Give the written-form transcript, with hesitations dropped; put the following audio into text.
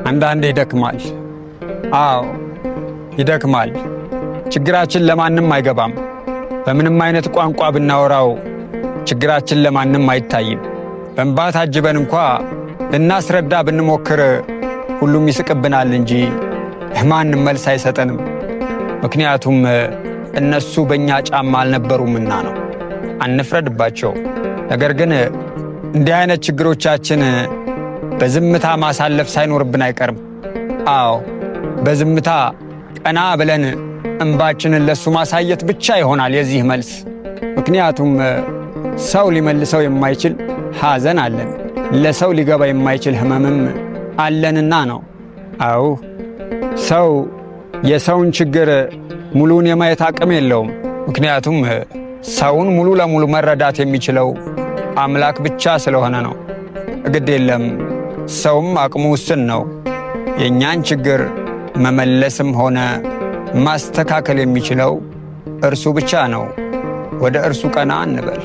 አንዳንዴ ይደክማል። አዎ ይደክማል። ችግራችን ለማንም አይገባም። በምንም አይነት ቋንቋ ብናወራው ችግራችን ለማንም አይታይም። በእንባ ታጅበን እንኳ ልናስረዳ ብንሞክር ሁሉም ይስቅብናል እንጂ ማንም መልስ አይሰጠንም። ምክንያቱም እነሱ በእኛ ጫማ አልነበሩምና ነው። አንፍረድባቸው። ነገር ግን እንዲህ አይነት ችግሮቻችን በዝምታ ማሳለፍ ሳይኖርብን አይቀርም። አዎ በዝምታ ቀና ብለን እንባችንን ለሱ ማሳየት ብቻ ይሆናል የዚህ መልስ። ምክንያቱም ሰው ሊመልሰው የማይችል ሐዘን አለን፣ ለሰው ሊገባ የማይችል ህመምም አለንና ነው። አዎ ሰው የሰውን ችግር ሙሉን የማየት አቅም የለውም። ምክንያቱም ሰውን ሙሉ ለሙሉ መረዳት የሚችለው አምላክ ብቻ ስለሆነ ነው። ግድ የለም ሰውም አቅሙ ውስን ነው። የእኛን ችግር መመለስም ሆነ ማስተካከል የሚችለው እርሱ ብቻ ነው። ወደ እርሱ ቀና እንበል።